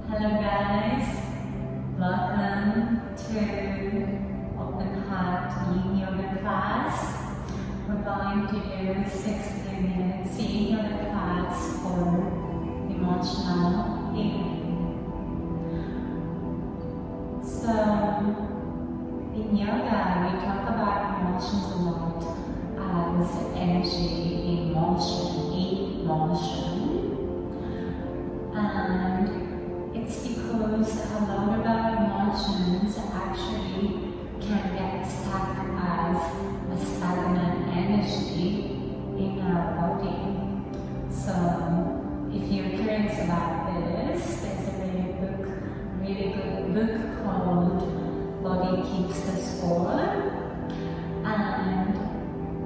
Hello guys, welcome to Open Heart Yin Yoga class. We're going to do 60 minutes Yin Yoga class for emotional healing. So in yoga we talk about emotions a lot as energy, emotion. And it's because a lot of our emotions actually can get stuck as a stagnant energy in our body. So if you're curious about this, there's a really good book called Body Keeps the Score, and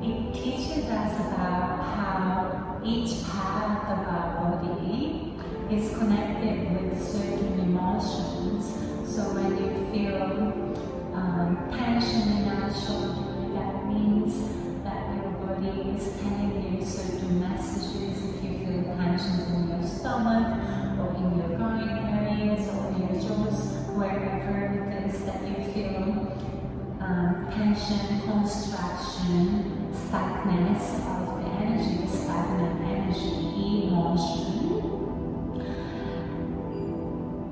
it teaches us about how each part of our body is connected with certain emotions. So when you feel tension in our shoulder, that means that your body is telling you certain messages. If you feel tensions in your stomach or in your groin areas or your jaws, wherever it is that you feel tension, constriction, stuckness of the energy, stagnant energy, emotion.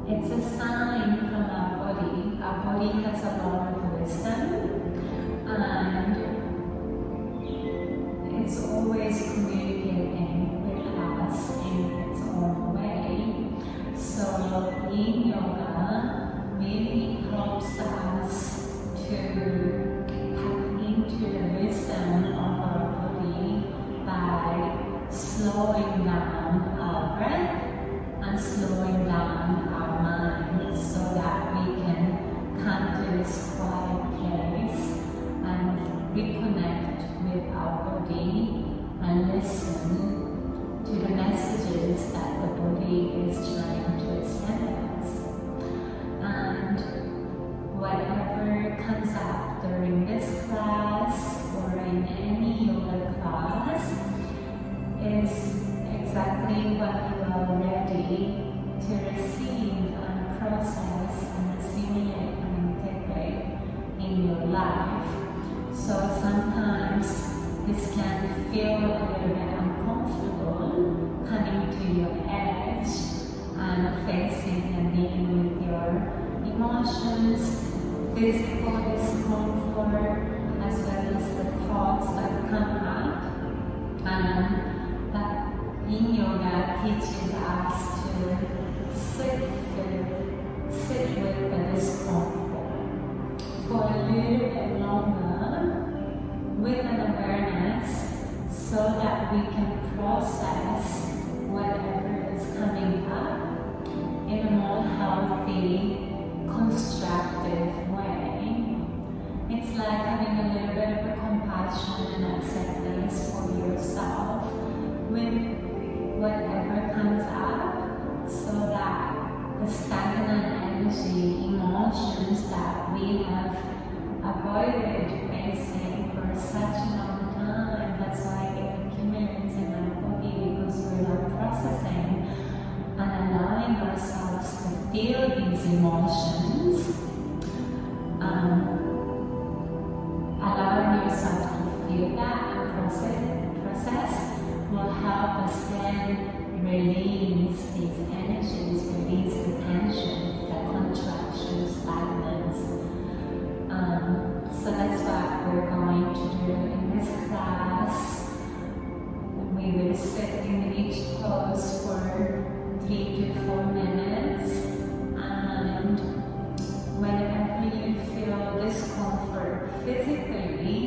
It's a sign from our body. Our body has a lot of wisdom and it's always communicating with us in its own way. So Yin Yoga really helps us to tap into the wisdom of our body by slowing down our breath and slowing down our mind so that we can come to this quiet place and reconnect with our body and listen to the messages that the body is trying to send us. And whatever comes up during this class or in any yoga class is exactly what you are ready to receive and process and assimilate and integrate in your life. So sometimes this can feel a little bit uncomfortable, coming to your edge and facing and dealing with your emotions, physical discomfort, as well as the thoughts that come up. And Yin Yoga teaches us to sit with the discomfort for a little bit longer with an awareness so that we can process whatever is coming up in a more healthy, constructive way. It's like having a little bit of a compassion and acceptance for yourself with whatever comes up, so that the stagnant energy, emotions that we have avoided facing for such a long time, that's why it accumulates in our body, because we're not processing and allowing ourselves to feel these emotions. Allowing yourself to feel that and process will help us then release these energies, release the tensions, the contractions, stagnance. So that's what we're going to do in this class. We will sit in each pose for 3 to 4 minutes, and whenever you feel discomfort physically,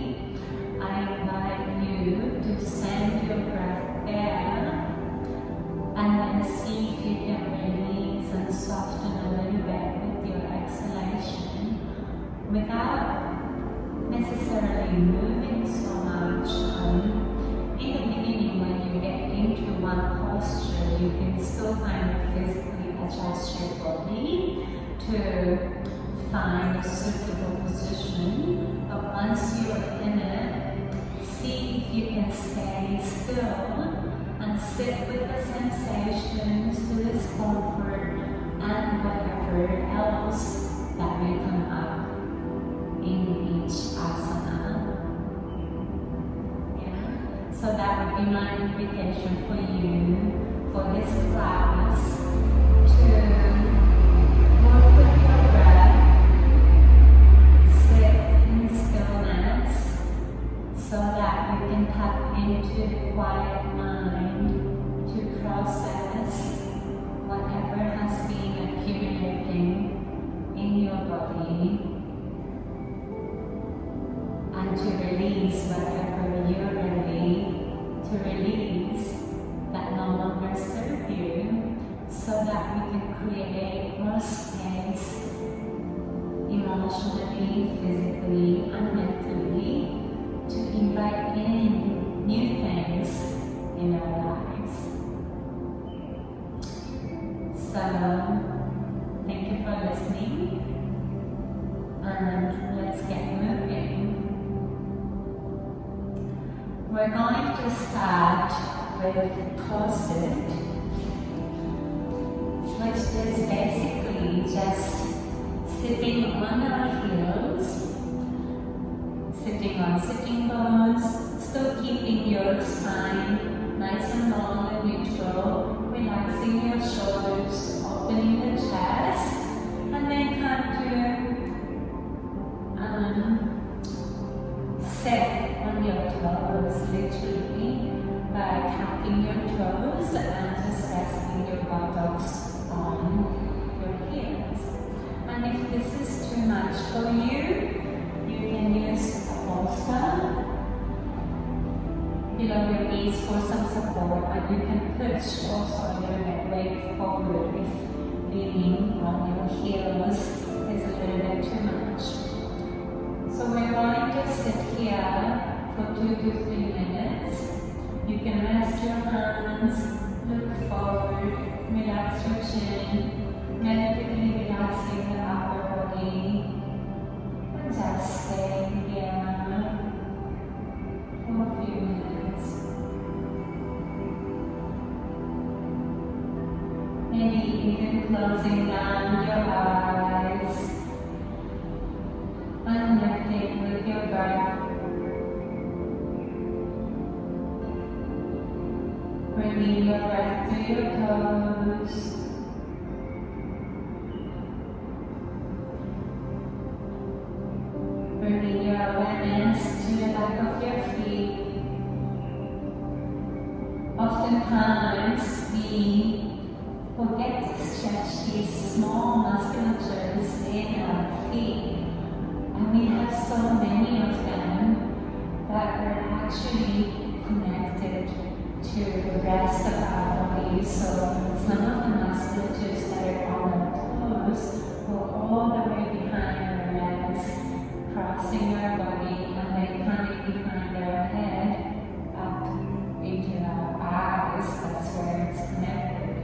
I invite you to send your breath there and then see if you can release and soften a little bit with your exhalation without necessarily moving so much. In the beginning, when you get into one posture, you can still kind of physically adjust your body to find a suitable position, but once you're in it, see if you can stay still and sit with the sensations, the discomfort, and invitation for you for this class to work with your breath, sit in stillness so that we can tap into the quiet mind to process whatever has been accumulating in your body and to release whatever you're ready to release that no longer serve you, so that we can create more space emotionally, physically, and mentally to invite in new things in our lives. So, thank you for listening, and let's get moving. We're going to start with tossed, which is basically just sitting on our heels, sitting on sitting bones, still keeping your spine nice and long and neutral, relaxing your shoulders, opening the chest, and then come to sit on your toes, literally, by tapping your toes and just resting your buttocks on your heels. And if this is too much for you, you can use a bolster below your knees for some support, and you can push also a little bit weight forward if leaning on your heels is a little bit too much. So we're going to sit here for 2 to 3 minutes. You can rest your hands, look forward, relax your chin, relatively relaxing the upper body, and just stay here for a few minutes. Maybe even closing down your eyes and connecting with your breath. Bringing your breath to your toes. Bringing your awareness to the back of your feet. Oftentimes we forget to stretch these small musculatures in our feet. And we have so many of them that are actually connected to the rest of our body. So some of the musculatures that are on our toes go all the way behind our legs, crossing our body, and then coming behind our head up into our eyes. That's where it's connected.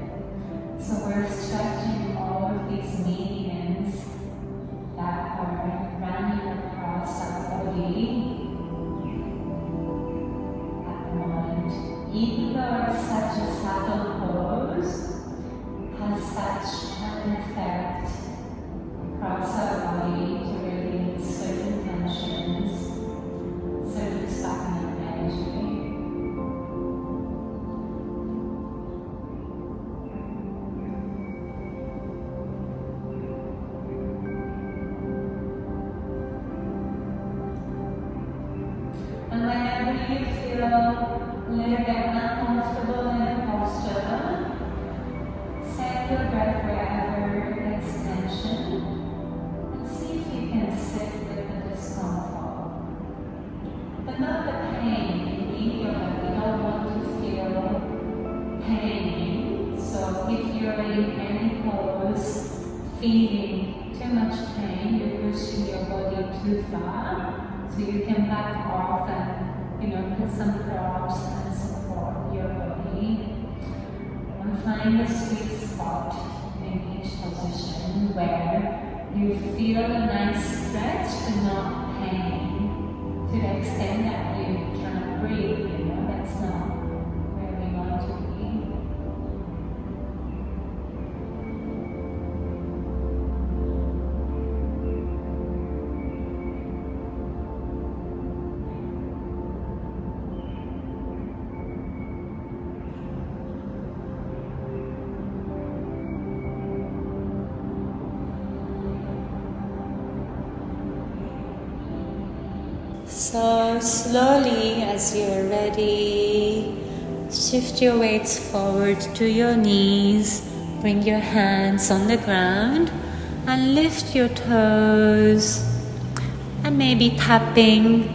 So we're stretching all of these medians that are running across our body. Even though it's such a subtle pose, has such an effect across our body to release certain tensions, certain stagnant energy. And whenever you feel a little bit uncomfortable in the posture, send your breath wherever it's tension, and see if you can sit with the discomfort. But not the pain. In your body, you don't want to feel pain. So if you're in any pose feeling too much pain, you're pushing your body too far, so you can back off and put some props and support your body. And find a sweet spot in each position where you feel a nice stretch but not pain. To the extent that you cannot breathe, that's not where we want to be. So slowly, as you're ready, shift your weights forward to your knees. Bring your hands on the ground and lift your toes. And maybe tapping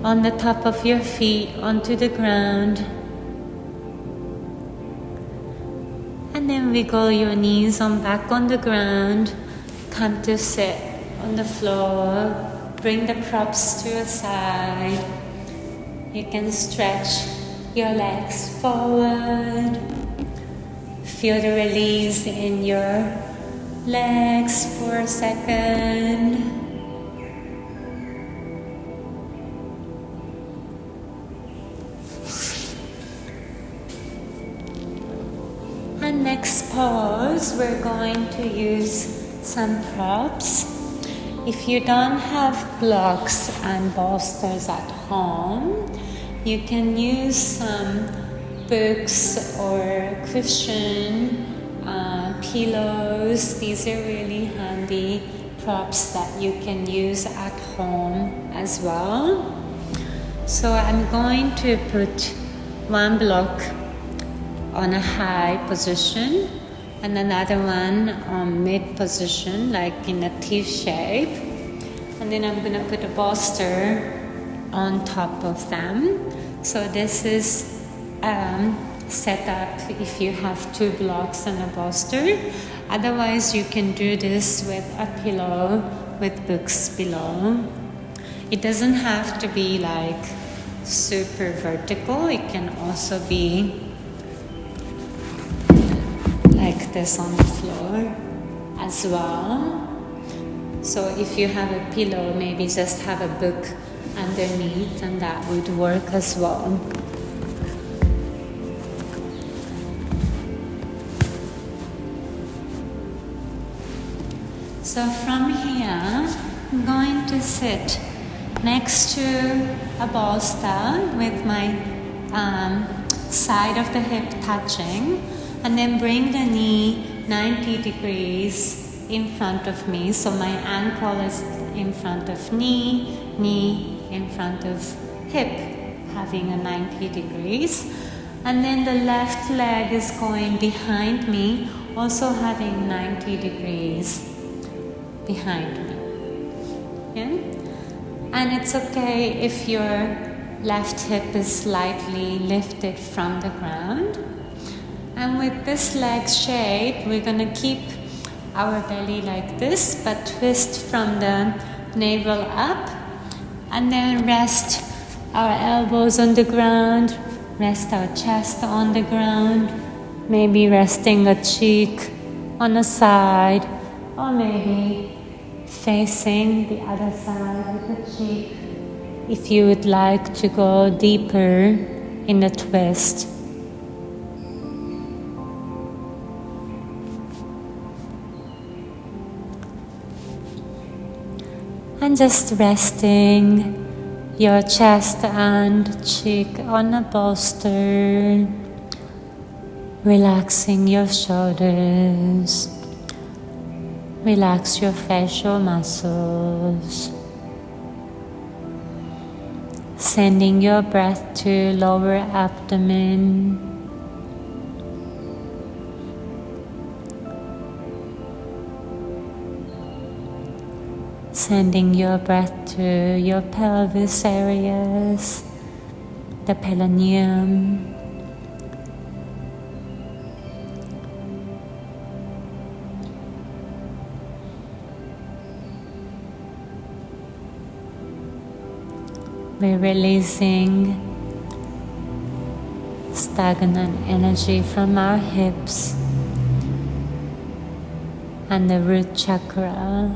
on the top of your feet onto the ground. And then wiggle your knees on back on the ground. Come to sit on the floor. Bring the props to your side. You can stretch your legs forward. Feel the release in your legs for a second. And next pose, we're going to use some props. If you don't have blocks and bolsters at home, you can use some books or cushion, pillows. These are really handy props that you can use at home as well. So I'm going to put one block on a high position and another one on mid position, like in a T shape. And then I'm going to put a bolster on top of them. So this is set up if you have two blocks and a bolster. Otherwise, you can do this with a pillow with books below. It doesn't have to be like super vertical. It can also be like this on the floor as well. So if you have a pillow, maybe just have a book underneath, and that would work as well. So from here, I'm going to sit next to a bolster with my side of the hip touching, and then bring the knee 90 degrees in front of me. So my ankle is in front of knee, knee in front of hip, having a 90 degrees. And then the left leg is going behind me, also having 90 degrees behind me. Yeah? And it's okay if your left hip is slightly lifted from the ground. And with this leg shape, we're going to keep our belly like this, but twist from the navel up, and then rest our elbows on the ground, rest our chest on the ground, maybe resting a cheek on a side, or maybe facing the other side with the cheek, if you would like to go deeper in the twist. And just resting your chest and cheek on a bolster, relaxing your shoulders, relax your facial muscles, sending your breath to lower abdomen, sending your breath to your pelvis areas, the perineum, we're releasing stagnant energy from our hips and the root chakra.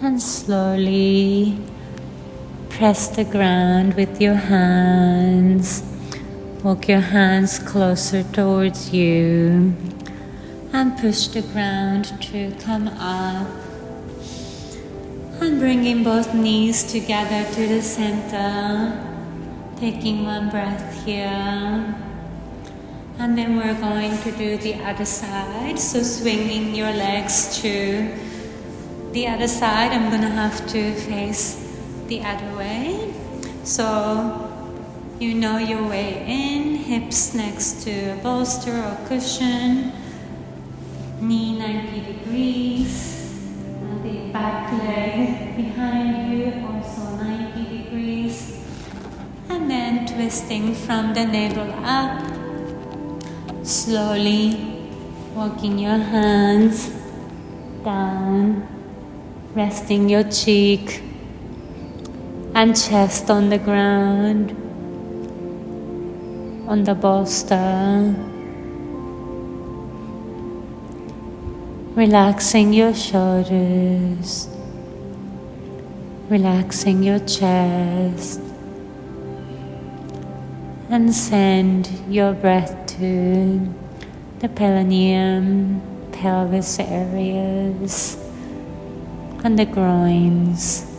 And slowly press the ground with your hands. Walk your hands closer towards you and push the ground to come up. And bringing both knees together to the center. Taking one breath here. And then we're going to do the other side. So swinging your legs to the other side. I'm going to have to face the other way. So you know your way in. Hips next to a bolster or cushion. Knee 90 degrees. And the back leg behind you also 90 degrees. And then twisting from the navel up. Slowly walking your hands down, resting your cheek and chest on the ground, on the bolster. Relaxing your shoulders, relaxing your chest. And send your breath to the perineum, pelvis areas, and the groins.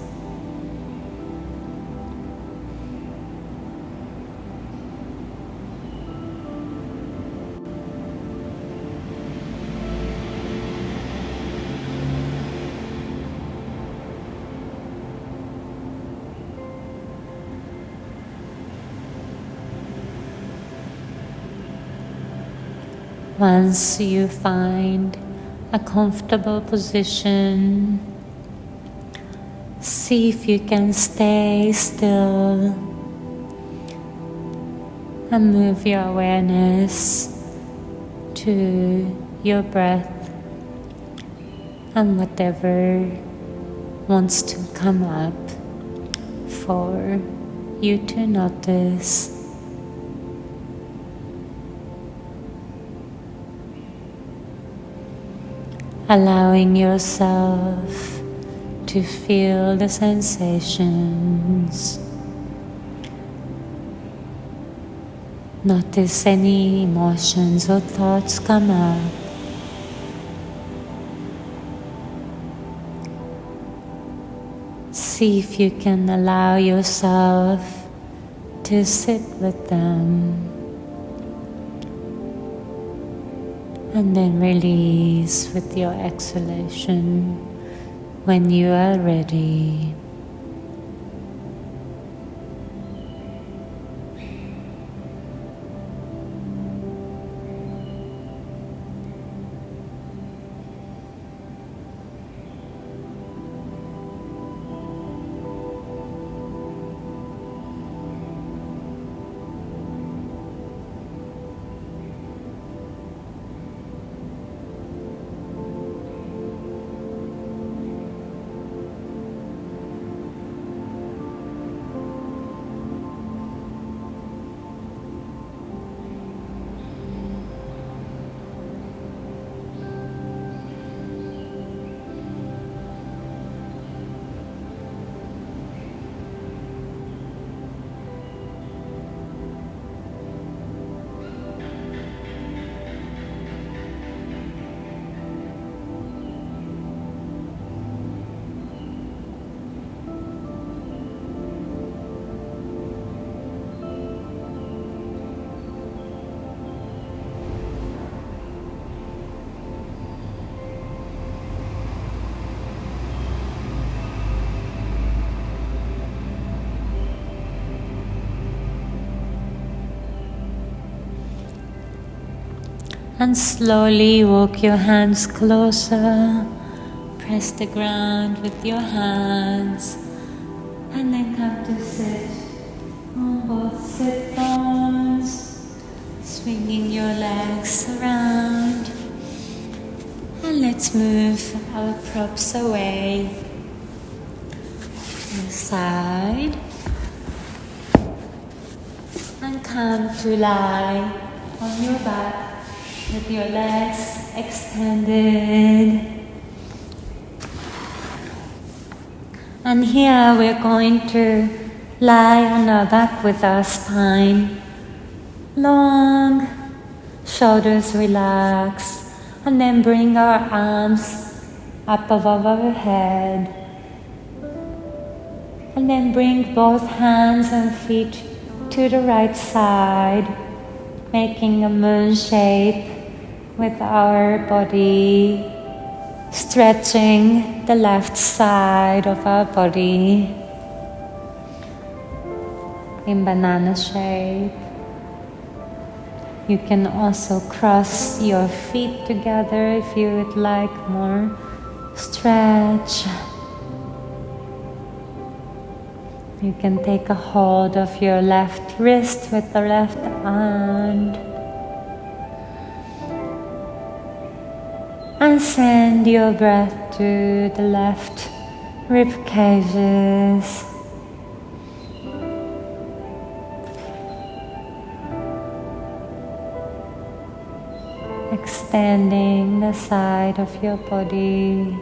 Once you find a comfortable position, see if you can stay still and move your awareness to your breath and whatever wants to come up for you to notice. Allowing yourself to feel the sensations. Notice any emotions or thoughts come up. See if you can allow yourself to sit with them. And then release with your exhalation when you are ready. And slowly walk your hands closer. Press the ground with your hands. And then come to sit on both sit bones. Swinging your legs around. And let's move our props away to the side. And come to lie on your back with your legs extended. And here we're going to lie on our back with our spine long, shoulders relax, and then bring our arms up above our head. And then bring both hands and feet to the right side, making a moon shape with our body, stretching the left side of our body in banana shape. You can also cross your feet together if you would like more stretch. You can take a hold of your left wrist with the left hand and send your breath to the left rib cages. Extending the side of your body.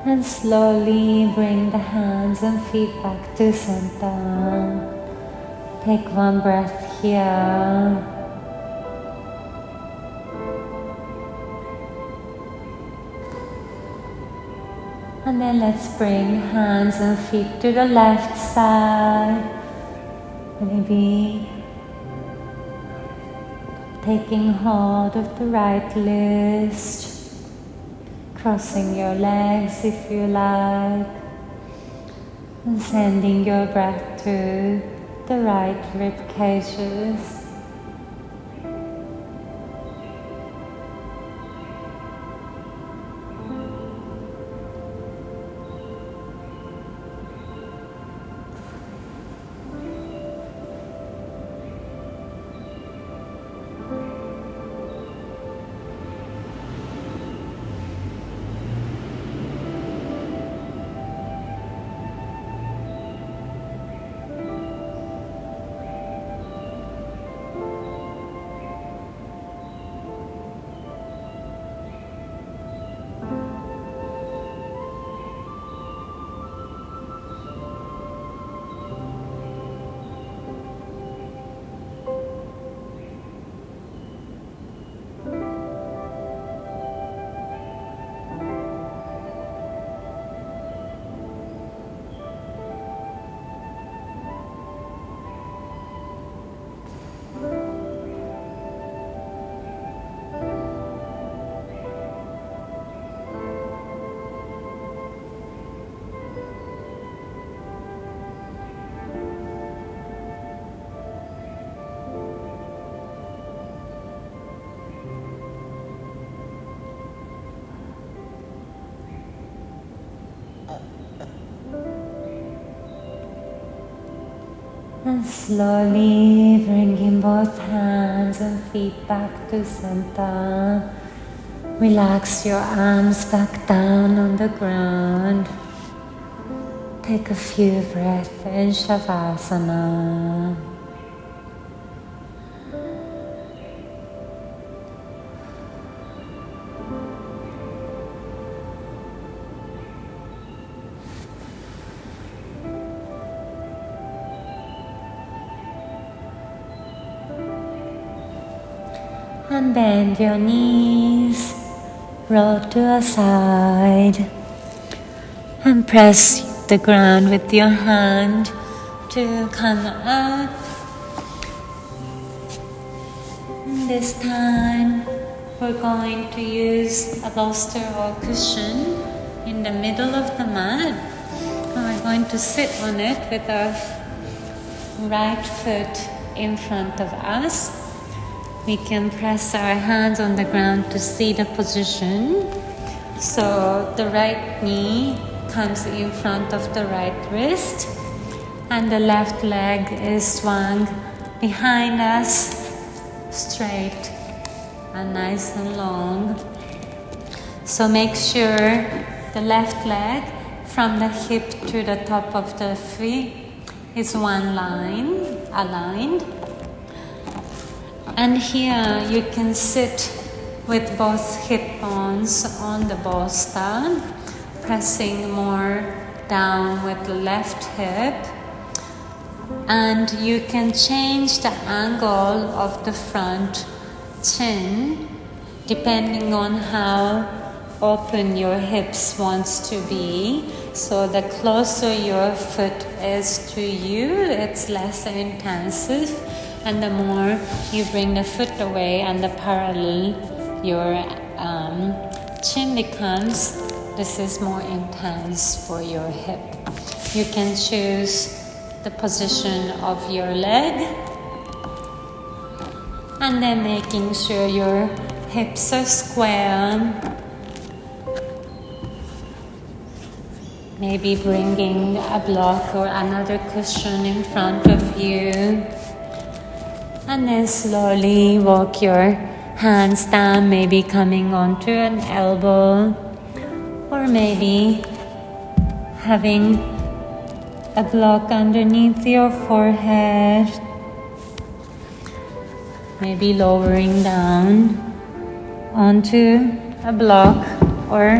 And slowly bring the hands and feet back to center. Take one breath here. And then let's bring hands and feet to the left side. Maybe taking hold of the right wrist. Crossing your legs if you like, and sending your breath to the right rib cages. And slowly bringing both hands and feet back to center. Relax your arms back down on the ground. Take a few breaths in Shavasana. And bend your knees, roll to a side, and press the ground with your hand to come up. This time we're going to use a bolster or cushion in the middle of the mat. And we're going to sit on it with our right foot in front of us. We can press our hands on the ground to see the position. So the right knee comes in front of the right wrist, and the left leg is swung behind us, straight and nice and long. So make sure the left leg from the hip to the top of the feet is one line, aligned. And here you can sit with both hip bones on the bolster, pressing more down with the left hip. And you can change the angle of the front chin depending on how open your hips wants to be. So the closer your foot is to you, it's less intensive. And the more you bring the foot away and the parallel your chin becomes, this is more intense for your hip. You can choose the position of your leg, and then making sure your hips are square. Maybe bringing a block or another cushion in front of you. And then slowly walk your hands down, maybe coming onto an elbow, or maybe having a block underneath your forehead, maybe lowering down onto a block or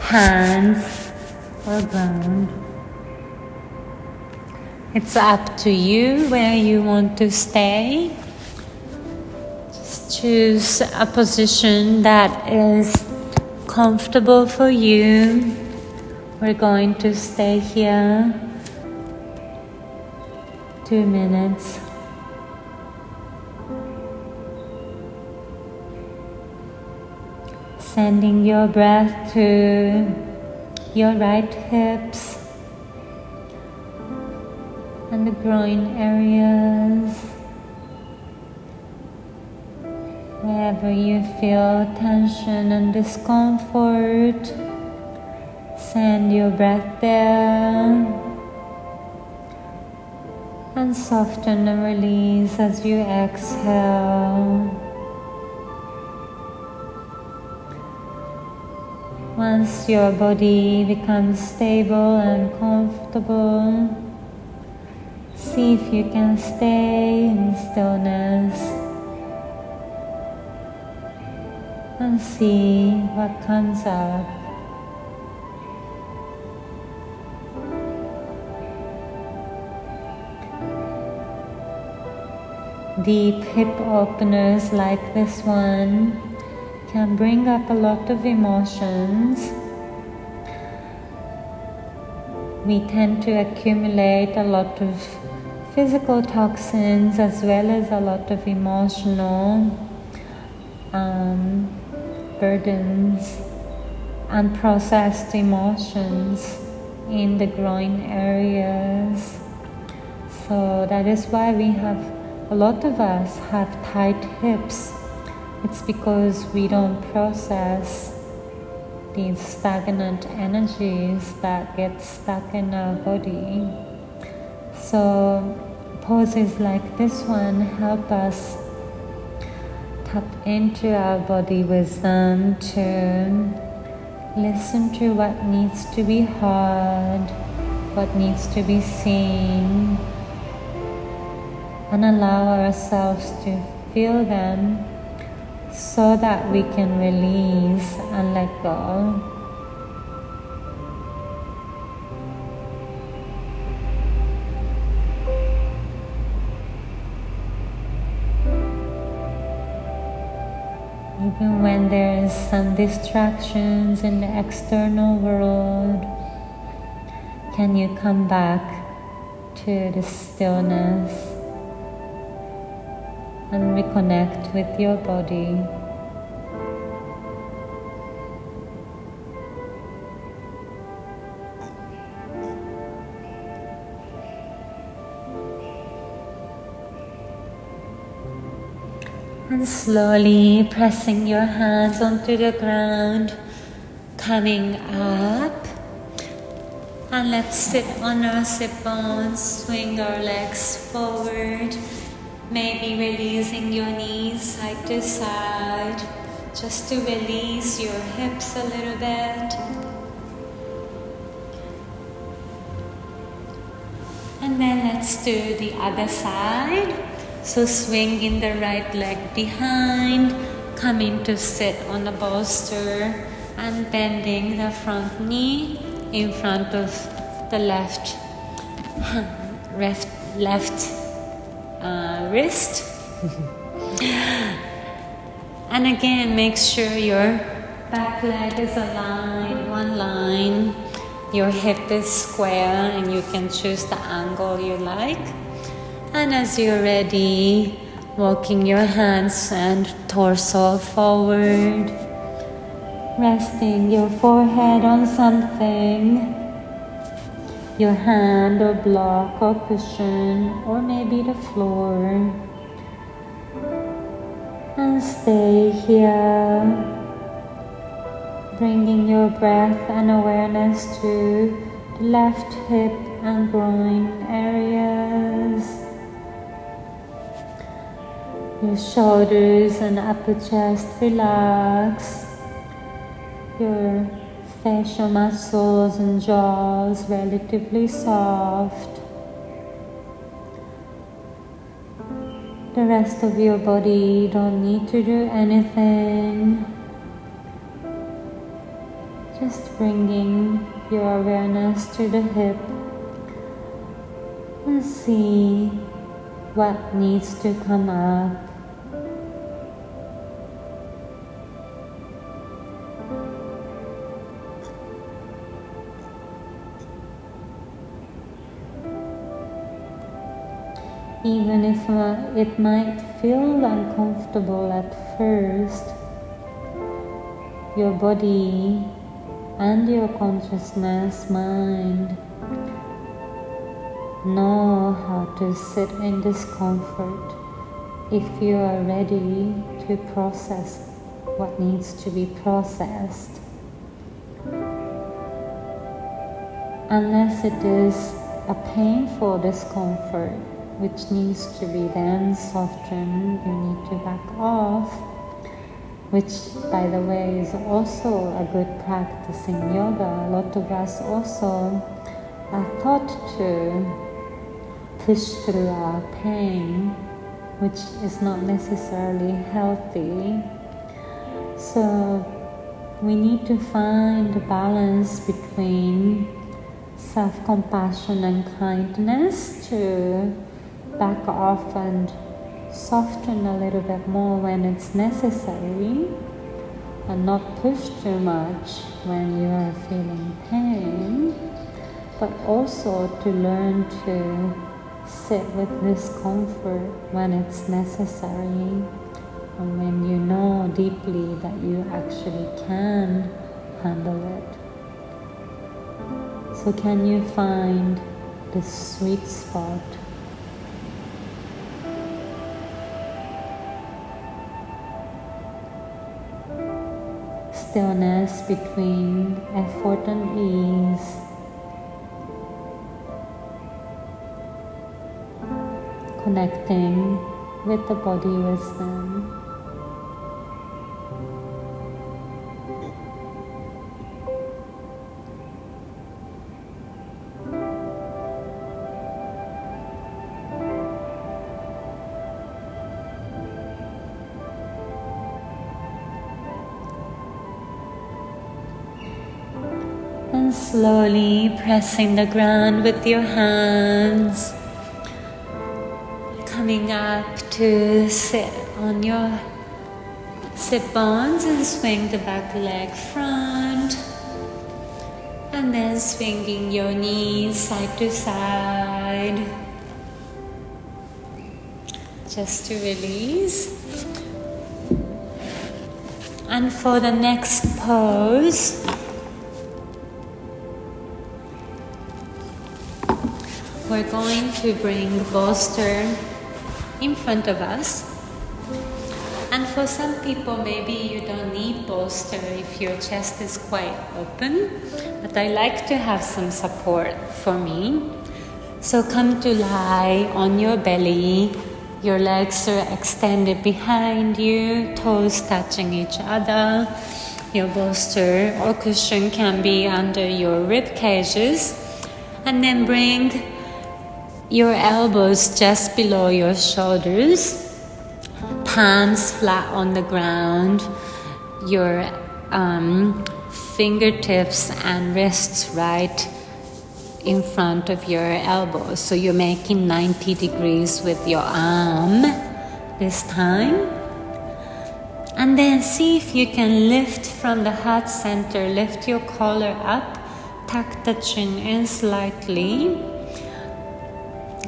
hands or ground. It's up to you where you want to stay. Just choose a position that is comfortable for you. We're going to stay here 2 minutes. Sending your breath to your right hips and the groin areas. Wherever you feel tension and discomfort, send your breath there and soften and release as you exhale. Once your body becomes stable and comfortable, see if you can stay in stillness and see what comes up. Deep hip openers like this one can bring up a lot of emotions. We tend to accumulate a lot of physical toxins as well as a lot of emotional burdens, unprocessed emotions in the groin areas. So that is why a lot of us have tight hips. It's because we don't process these stagnant energies that get stuck in our body. So poses like this one help us tap into our body wisdom to listen to what needs to be heard, what needs to be seen, and allow ourselves to feel them so that we can release and let go. Even when there is some distractions in the external world, can you come back to the stillness and reconnect with your body? And slowly pressing your hands onto the ground, coming up. And let's sit on our sit bones, swing our legs forward, maybe releasing your knees side to side, just to release your hips a little bit. And then let's do the other side. So swinging the right leg behind, coming to sit on the bolster and bending the front knee in front of the left wrist. And again, make sure your back leg is aligned, one line. Your hip is square and you can choose the angle you like. And as you're ready, walking your hands and torso forward, resting your forehead on something, your hand or block or cushion, or maybe the floor. And stay here, bringing your breath and awareness to the left hip and groin areas. Your shoulders and upper chest relax. Your facial muscles and jaws relatively soft. The rest of your body don't need to do anything. Just bringing your awareness to the hip and see what needs to come up. Even if it might feel uncomfortable at first, your body and your consciousness mind know how to sit in discomfort if you are ready to process what needs to be processed. Unless it is a painful discomfort which needs to be then softened, you need to back off, which by the way is also a good practice in yoga. A lot of us also are taught to push through our pain, which is not necessarily healthy. So we need to find a balance between self-compassion and kindness to back off and soften a little bit more when it's necessary, and not push too much when you are feeling pain, but also to learn to sit with discomfort when it's necessary and when you know deeply that you actually can handle it. So can you find the sweet spot? Stillness between effort and ease. Connecting with the body wisdom. And slowly pressing the ground with your hands, coming up to sit on your Sit bones and swing the back leg front. And then swinging your knees side to side. Just to release. And for the next pose, we're going to bring bolster in front of us. And for some people, maybe you don't need bolster if your chest is quite open, but I like to have some support for me. So come to lie on your belly. Your legs are extended behind you, toes touching each other. Your bolster or cushion can be under your rib cages. And then bring your elbows just below your shoulders. Palms flat on the ground. Your fingertips and wrists right in front of your elbows. So you're making 90 degrees with your arm this time. And then see if you can lift from the heart center, lift your collar up, tuck the chin in slightly,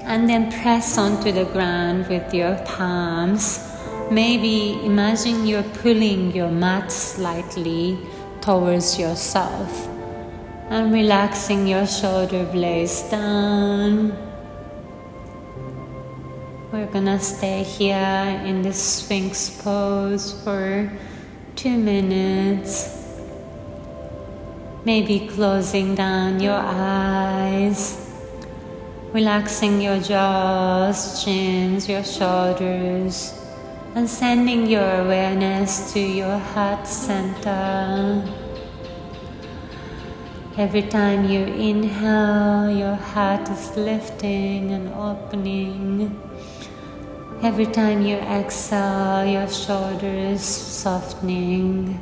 and then press onto the ground with your palms. Maybe imagine you're pulling your mat slightly towards yourself. And relaxing your shoulder blades down. We're gonna stay here in this Sphinx pose for 2 minutes. Maybe closing down your eyes. Relaxing your jaws, chins, your shoulders. And sending your awareness to your heart center. Every time you inhale, your heart is lifting and opening. Every time you exhale, your shoulder is softening.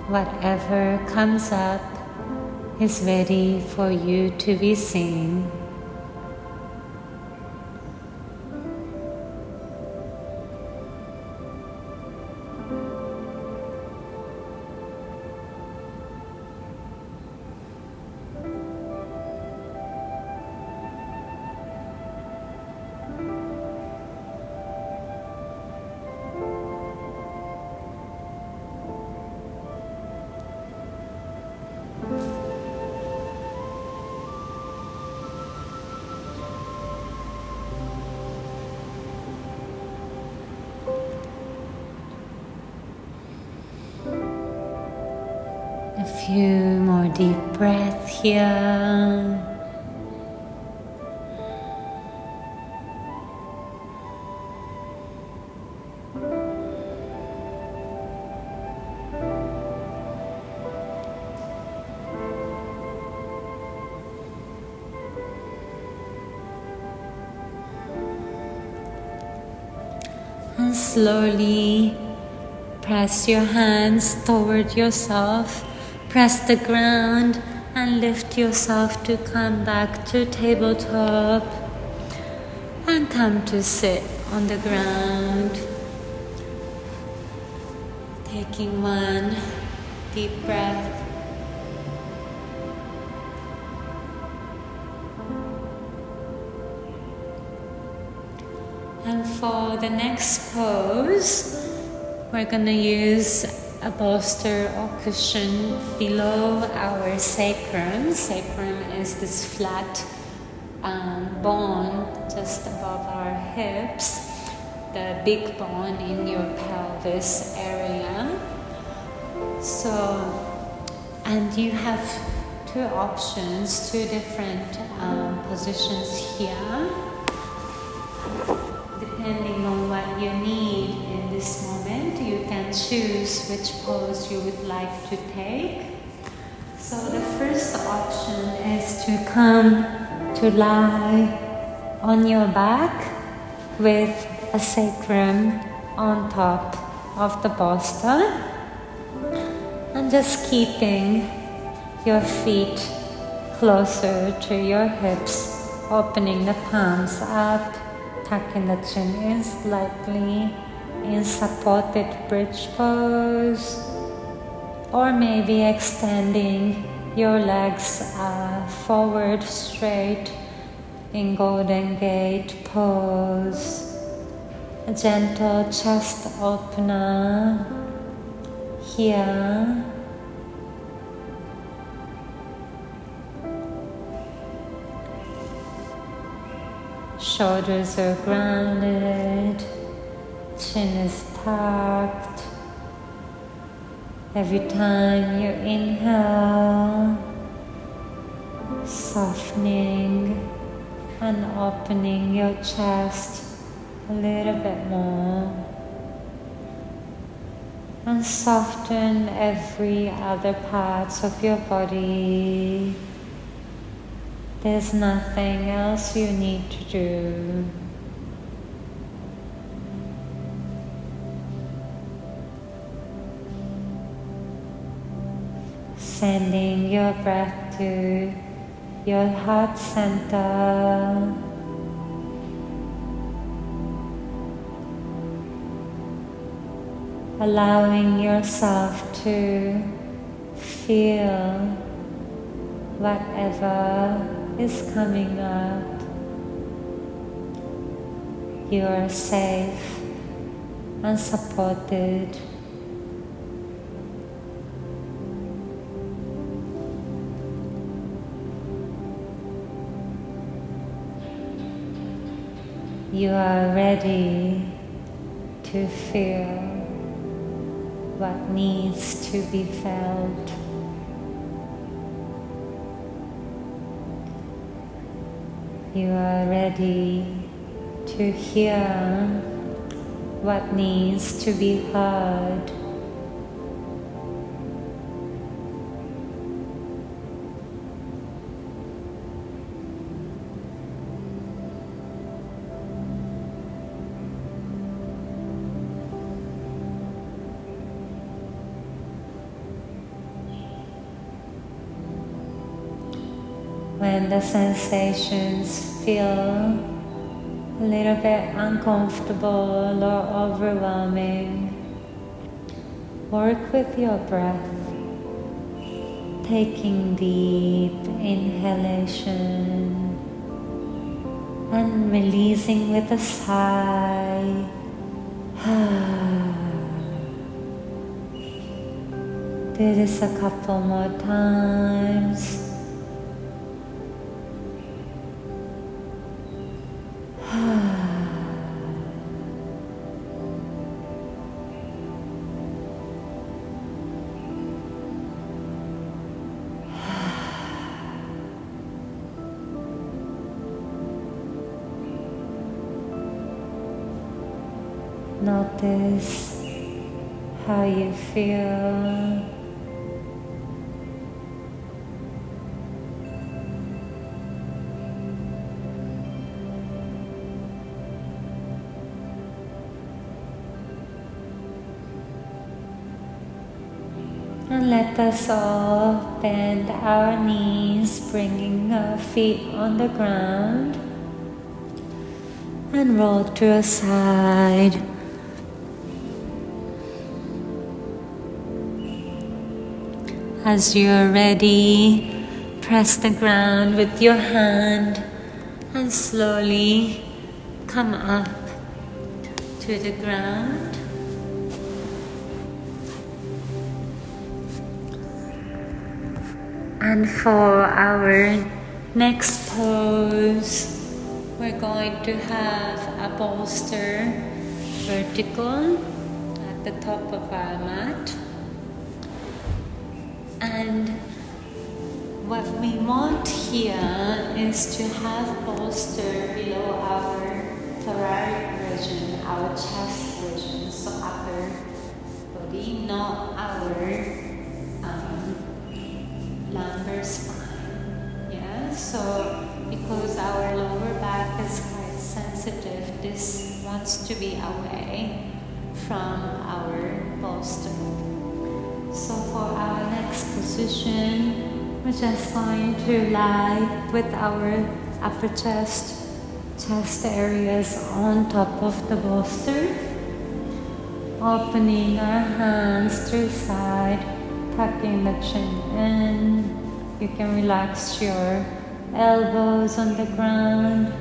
Whatever comes up is ready for you to be seen. A few more deep breaths here. And slowly press your hands toward yourself. Press the ground and lift yourself to come back to tabletop and come to sit on the ground. Taking one deep breath. And for the next pose, we're gonna use a bolster or cushion below our sacrum. Sacrum is this flat bone just above our hips, the big bone in your pelvis area. So, and you have two options, two different positions here. Depending on what you need in this moment, you can choose which pose you would like to take. So the first option is to come to lie on your back with a sacrum on top of the bolster, and just keeping your feet closer to your hips, opening the palms up, tucking the chin in slightly in supported bridge pose, or maybe extending your legs forward straight in Golden Gate pose. A gentle chest opener here. Shoulders are grounded, chin is tucked. Every time you inhale, softening and opening your chest a little bit more, and soften every other parts of your body. There's nothing else you need to do. Sending your breath to your heart center. Allowing yourself to feel whatever is coming up. You are safe and supported. You are ready to feel what needs to be felt. You are ready to hear what needs to be heard. When the sensations feel a little bit uncomfortable or overwhelming, work with your breath, taking deep inhalation and releasing with a sigh. Do this a couple more times. Notice how you feel. And let us all bend our knees, bringing our feet on the ground, and roll to a side. As you're ready, press the ground with your hand and slowly come up to the ground. And for our next pose, we're going to have a bolster vertical at the top of our mat. And what we want here is to have bolster below our thoracic region, our chest region, so upper body, not our lumbar spine. Yeah, so because our lower back is quite sensitive, this wants to be away from our bolster. So for our next position, we're just going to lie with our upper chest areas on top of the bolster, opening our hands to the side, tucking the chin in. You can relax your elbows on the ground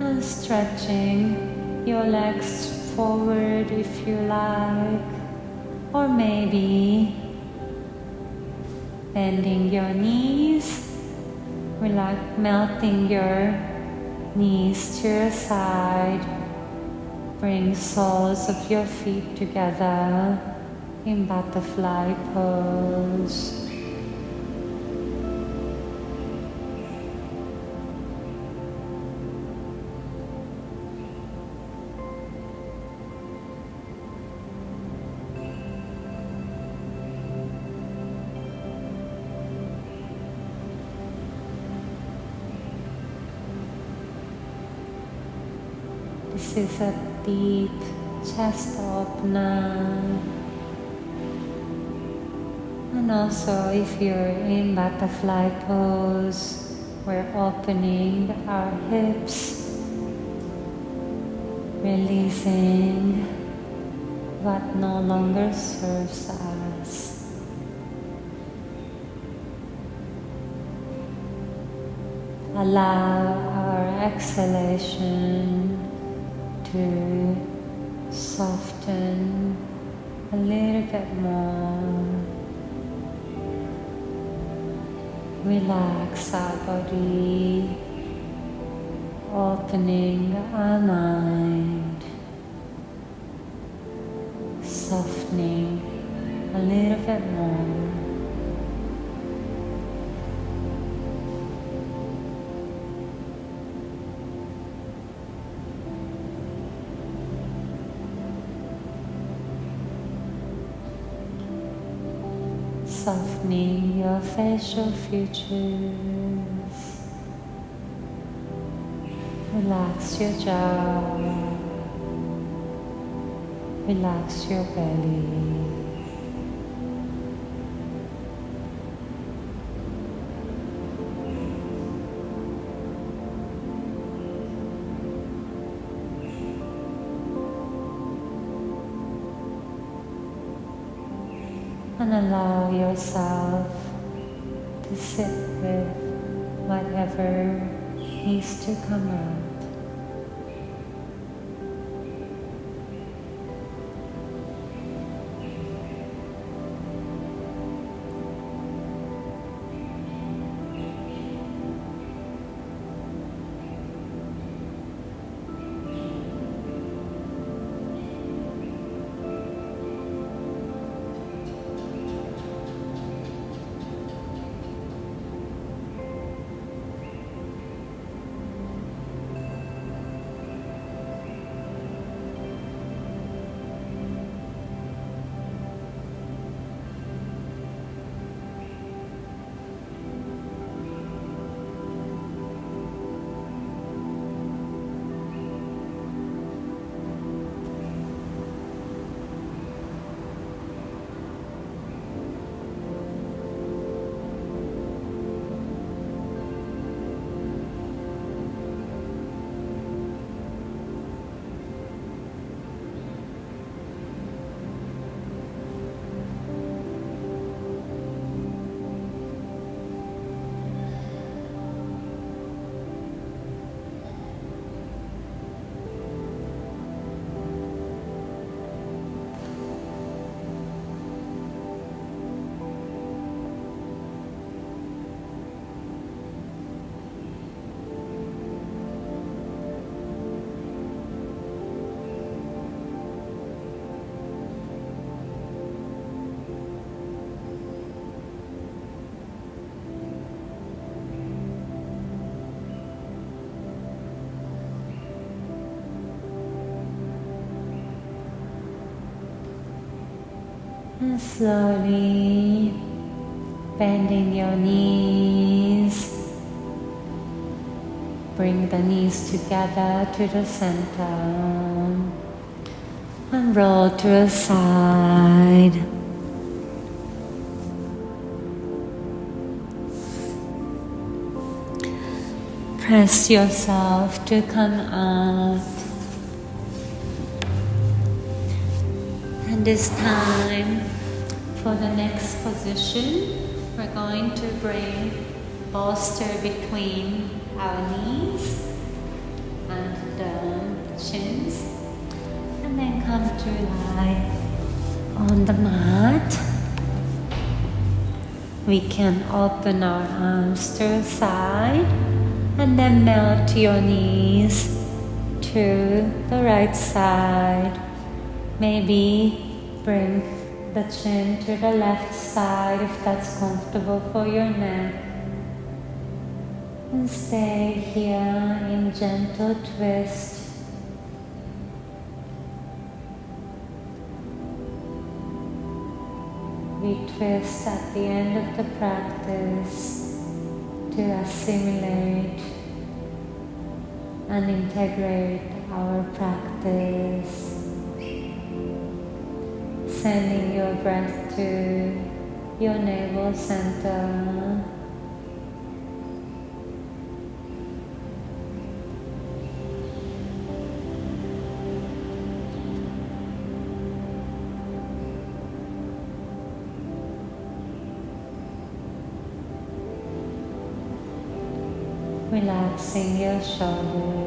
and stretching your legs forward if you like, or maybe bending your knees, melting your knees to your side. Bring soles of your feet together in butterfly pose. This is a deep chest opener. And also, if you're in butterfly pose, we're opening our hips, releasing what no longer serves us. Allow our exhalation to soften a little bit more. Relax our body, opening our mind, softening a little bit more. Softening your facial features. Relax your jaw. Relax your belly. And allow yourself to sit with whatever needs to come out. And slowly bending your knees, bring the knees together to the center and roll to the side. Press yourself to come up. And this time, for the next position, we're going to bring bolster between our knees and the shins, and then come to lie on the mat. We can open our arms to the side and then melt your knees to the right side. Maybe bring the chin to the left side if that's comfortable for your neck. And stay here in gentle twist. We twist at the end of the practice to assimilate and integrate our practice. Sending your breath to your navel center. Relaxing your shoulders.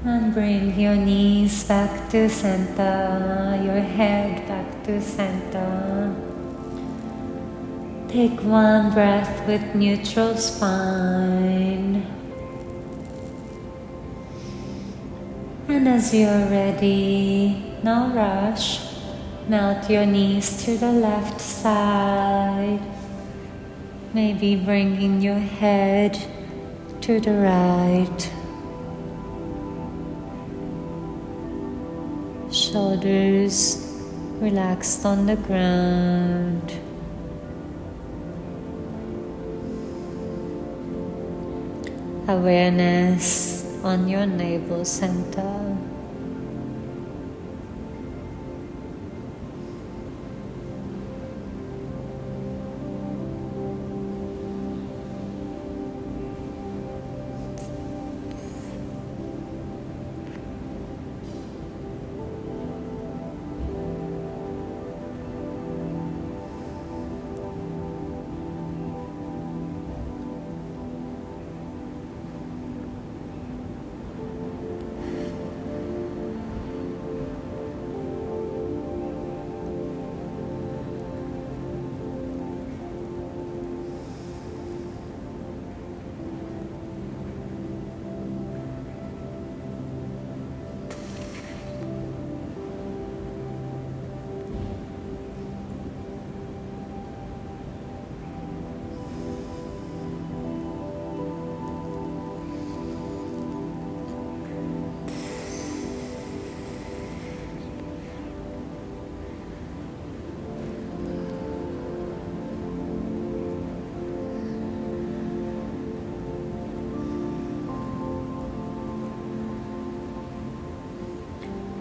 And bring your knees back to center, your head back to center. Take one breath with neutral spine. And as you're ready, no rush, melt your knees to the left side. Maybe bringing your head to the right. Shoulders relaxed on the ground. Awareness on your navel center.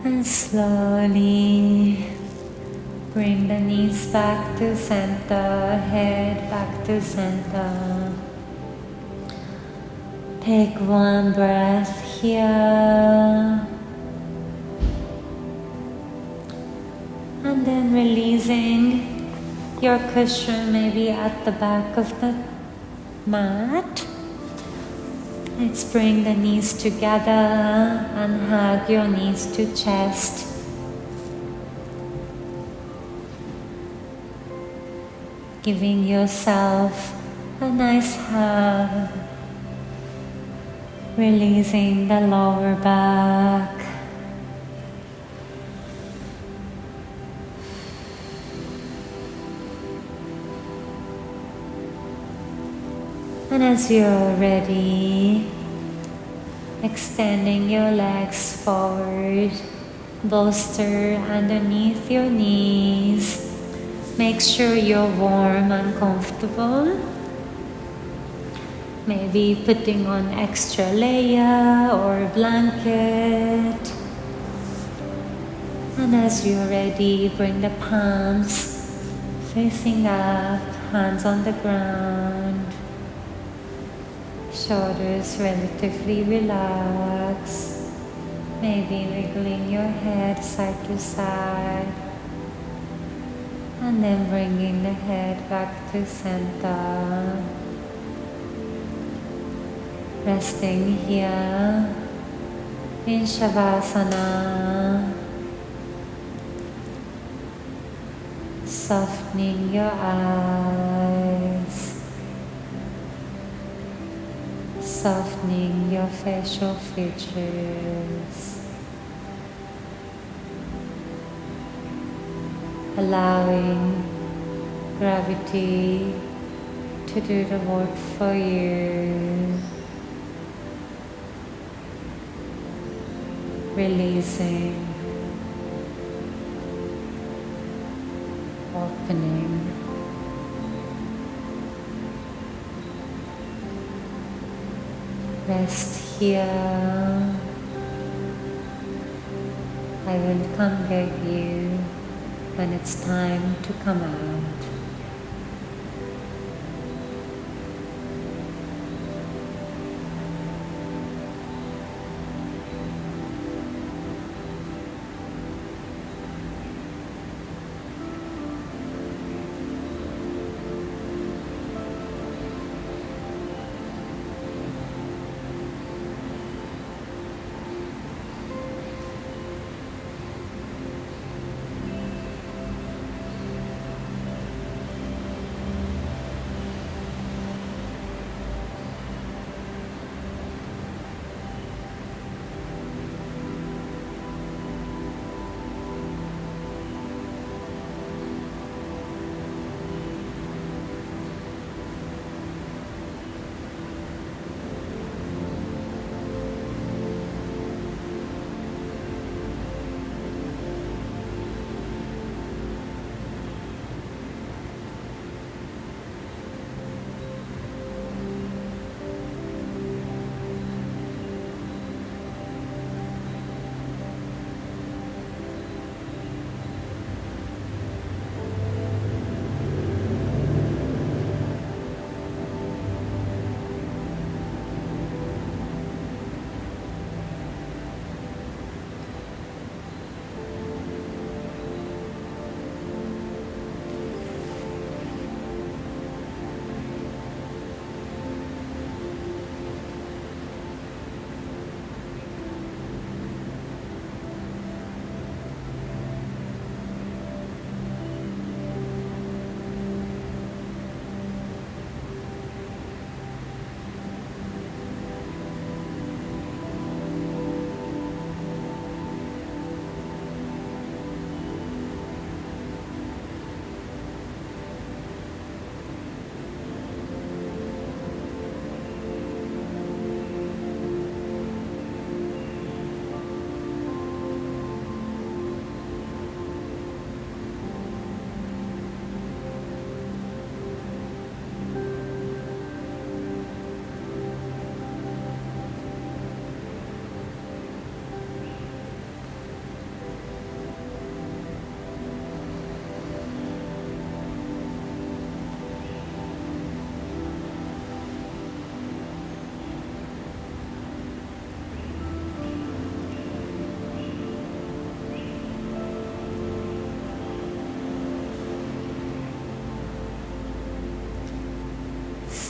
And slowly bring the knees back to center, head back to center. Take one breath here. And then releasing your cushion maybe at the back of the mat. Let's bring the knees together and hug your knees to chest. Giving yourself a nice hug. Releasing the lower back. And as you're ready, extending your legs forward, bolster underneath your knees. Make sure you're warm and comfortable. Maybe putting on extra layer or a blanket. And as you're ready, bring the palms facing up, hands on the ground. Shoulders relatively relaxed. Maybe wiggling your head side to side. And then bringing the head back to center. Resting here in Shavasana. Softening your eyes. Softening your facial features. Allowing gravity to do the work for you. Releasing. Opening. Rest here. I will come get you when it's time to come out.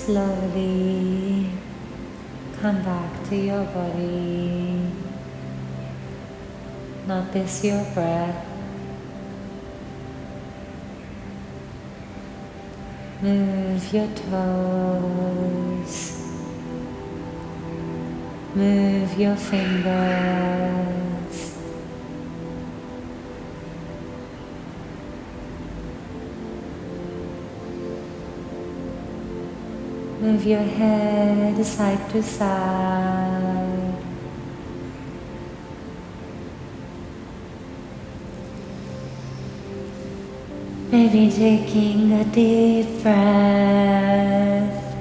Slowly come back to your body. Notice your breath. Move your toes. Move your fingers. Move your head side to side. Maybe taking a deep breath.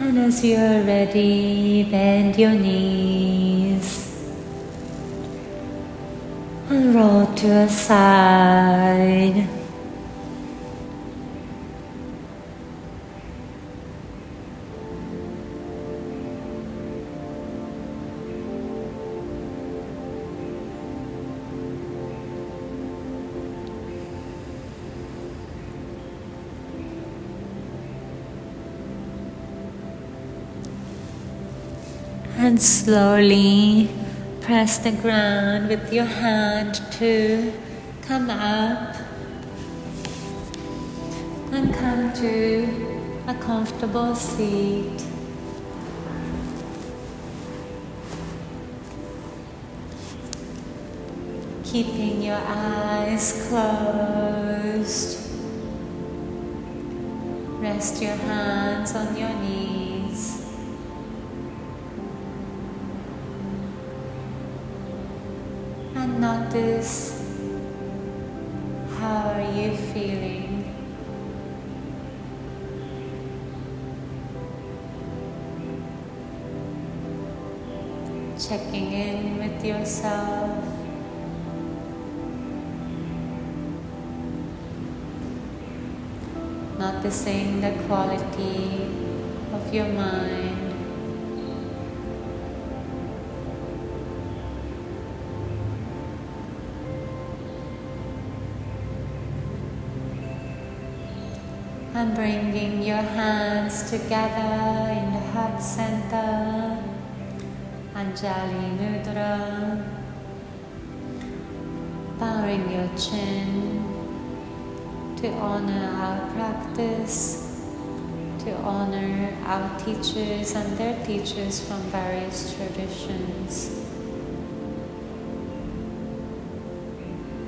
And as you're ready, bend your knees and roll to a side. And slowly press the ground with your hand to come up and come to a comfortable seat. Keeping your eyes closed. Rest your hands on your knees. And notice, how are you feeling? Checking in with yourself. Noticing the quality of your mind. And bringing your hands together in the heart center, Anjali Mudra, bowing your chin to honor our practice, to honor our teachers and their teachers from various traditions,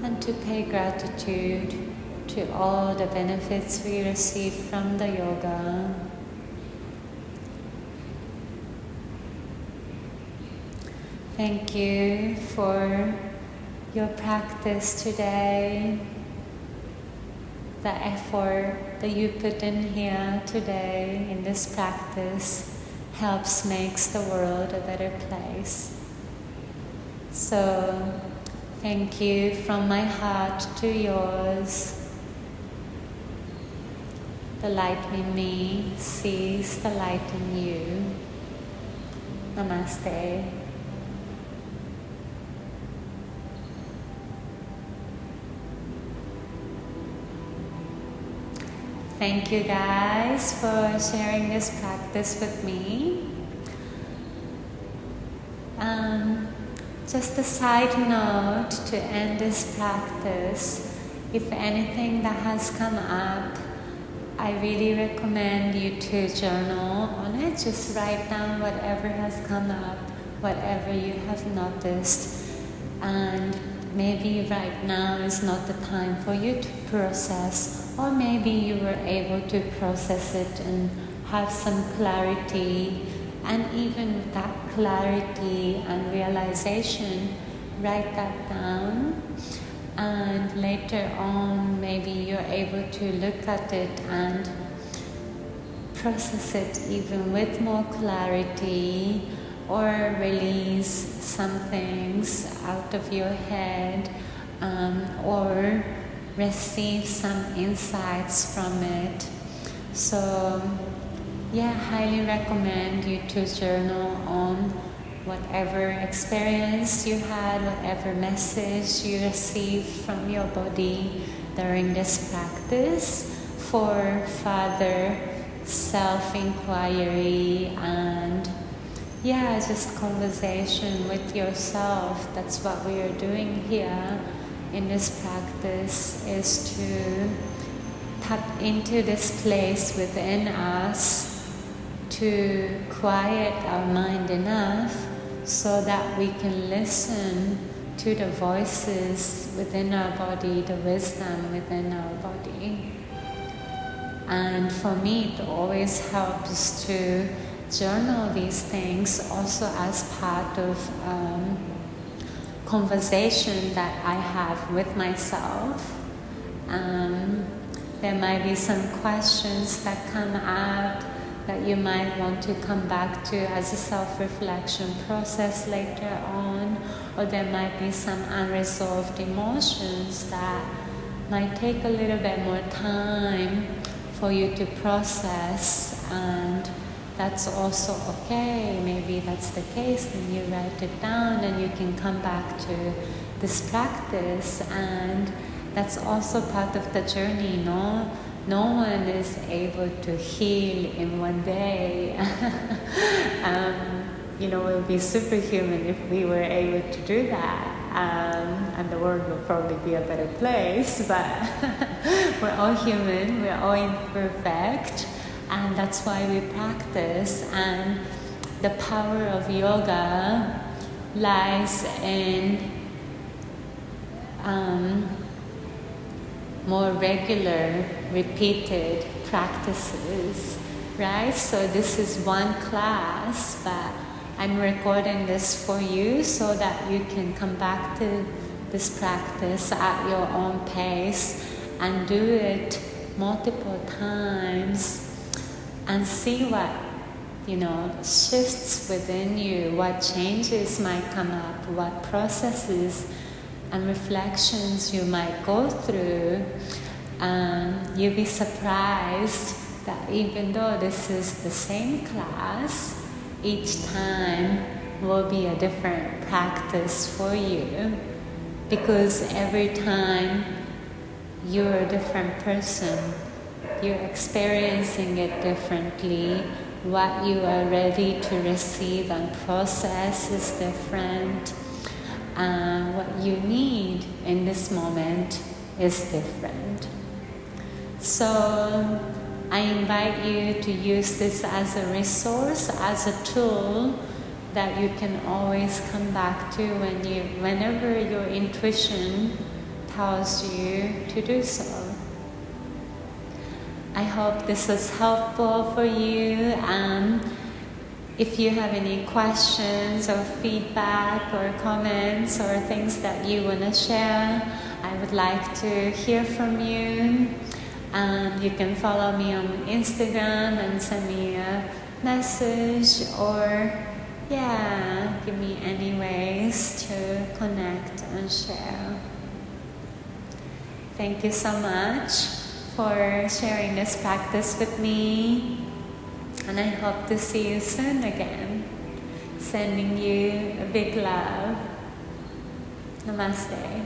and to pay gratitude to all the benefits we receive from the yoga. Thank you for your practice today, the effort that you put in here today in this practice helps makes the world a better place. So, thank you from my heart to yours. The light in me sees the light in you. Namaste. Thank you guys for sharing this practice with me. Just a side note to end this practice, if anything that has come up, I really recommend you to journal on it. Just write down whatever has come up, whatever you have noticed. And maybe right now is not the time for you to process, or maybe you were able to process it and have some clarity. And even with that clarity and realization, write that down. And later on, maybe you're able to look at it and process it even with more clarity, or release some things out of your head, or receive some insights from it. So, yeah, highly recommend you to journal on whatever experience you had, whatever message you received from your body during this practice, for further self-inquiry and just conversation with yourself. That's what we are doing here in this practice, is to tap into this place within us to quiet our mind enough so that we can listen to the voices within our body, the wisdom within our body. And for me, it always helps to journal these things also as part of conversation that I have with myself. There might be some questions that come out that you might want to come back to as a self-reflection process later on, or there might be some unresolved emotions that might take a little bit more time for you to process, and that's also okay. Maybe that's the case, then you write it down and you can come back to this practice, and that's also part of the journey. No one is able to heal in one day. It would be superhuman if we were able to do that. And the world will probably be a better place, but we're all human, we're all imperfect, and that's why we practice. And the power of yoga lies in more regular, repeated practices, right? So this is one class, but I'm recording this for you so that you can come back to this practice at your own pace and do it multiple times and see what shifts within you, what changes might come up, what processes and reflections you might go through. You'll be surprised that even though this is the same class, each time will be a different practice for you, because every time you're a different person, you're experiencing it differently. What you are ready to receive and process is different. What you need in this moment is different. So I invite you to use this as a resource, as a tool that you can always come back to whenever your intuition tells you to do so. I hope this was helpful for you. If you have any questions or feedback or comments or things that you want to share, I would like to hear from you. You can follow me on Instagram and send me a message, or give me any ways to connect and share. Thank you so much for sharing this practice with me, and I hope to see you soon again. Sending you a big love. Namaste.